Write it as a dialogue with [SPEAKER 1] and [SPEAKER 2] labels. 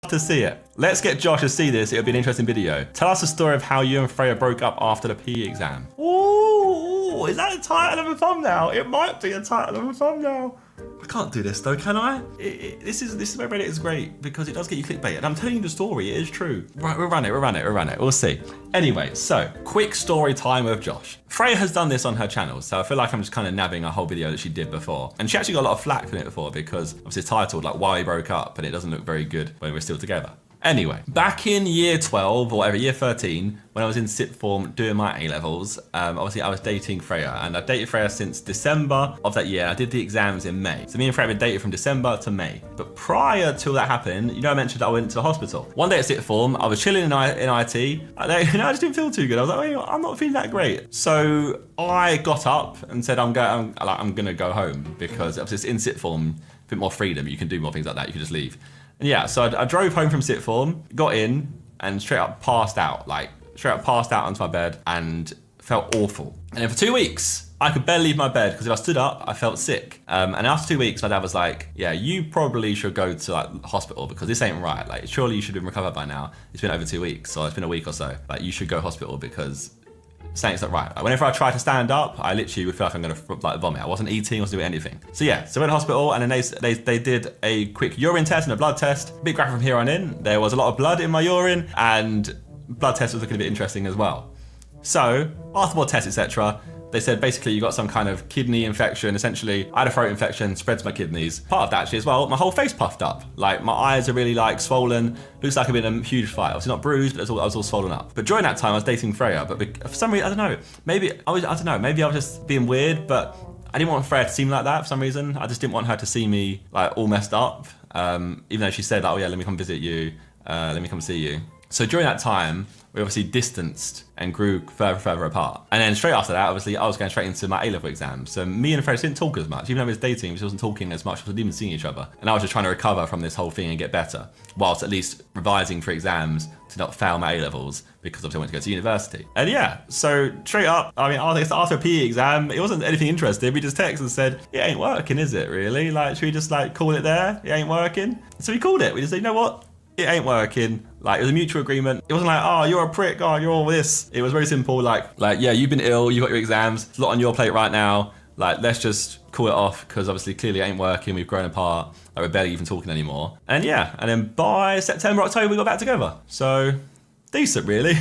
[SPEAKER 1] to see it. Let's get Josh to see this. It'll be an interesting video. Tell us the story of how you and Freya broke up after the PE exam. Ooh, is that a title of a thumbnail? It might be a title of a thumbnail. I can't do this though, can I? This is where Reddit is great because it does get you clickbait. And I'm telling you the story, it is true. Right, we'll run it. We'll see. Anyway, so quick story time with Josh. Freya has done this on her channel, so I feel like I'm just kind of nabbing a whole video that she did before. And she actually got a lot of flack for it before because obviously it's titled like Why We Broke Up, and it doesn't look very good when we're still together. Anyway, back in year 12 or whatever, year 13, when I was in sixth form doing my A-levels, obviously I was dating Freya, and I've dated Freya since December of that year. I did the exams in May. So me and Freya have been dated from December to May. But prior to that happened, you know I mentioned I went to the hospital. One day at sixth form, I was chilling in IT, and I just didn't feel too good. I was like, wait, I'm not feeling that great. So I got up and said, I'm gonna go home because obviously it's in sixth form, a bit more freedom. You can do more things like that. You can just leave. And yeah, so I drove home from sixth form, got in, and straight up passed out. Like, straight up passed out onto my bed and felt awful. And then for 2 weeks, I could barely leave my bed because if I stood up, I felt sick. And after 2 weeks, my dad was like, yeah, you probably should go to like hospital because this ain't right. Like, surely you should have recovered by now. It's been over 2 weeks, or it's been a week or so. Like, you should go to hospital because something's not right. Like, whenever I try to stand up, I literally would feel like I'm gonna like vomit. I wasn't eating, I wasn't doing anything. So yeah, so I went to hospital and then they did a quick urine test and a blood test. Big graph from here on in. There was a lot of blood in my urine and blood test was looking a bit interesting as well. So after more tests, etc., they said basically you got some kind of kidney infection. Essentially, I had a throat infection, spread to my kidneys. Part of that actually as well, my whole face puffed up. Like my eyes are really like swollen. Looks like I've been in a huge fight. Obviously not bruised, but I was all swollen up. But during that time, I was dating Freya. But for some reason, I don't know. Maybe I was just being weird. But I didn't want Freya to see me like that for some reason. I just didn't want her to see me like all messed up. Even though she said, oh yeah, let me come visit you. Let me come see you. So during that time, we obviously distanced and grew further apart. And then straight after that, obviously, I was going straight into my A-level exams. So me and Freya didn't talk as much. Even though we was dating, we wasn't talking as much. We wasn't even seeing each other. And I was just trying to recover from this whole thing and get better, whilst at least revising for exams to not fail my A-levels because obviously I went to go to university. And yeah, so straight up, I mean, after a PE exam, it wasn't anything interesting. We just texted and said, it ain't working, is it really? Like, should we just like call it there? It ain't working. So we called it. We just said, you know what? It ain't working. Like, it was a mutual agreement. It wasn't like, oh, you're a prick, oh, you're all this. It was very simple, like, yeah, you've been ill, you got your exams, it's a lot on your plate right now. Like, let's just call it off, because obviously, clearly it ain't working, we've grown apart, like, we're barely even talking anymore. And yeah, and then by September, October, we got back together. So, decent, really.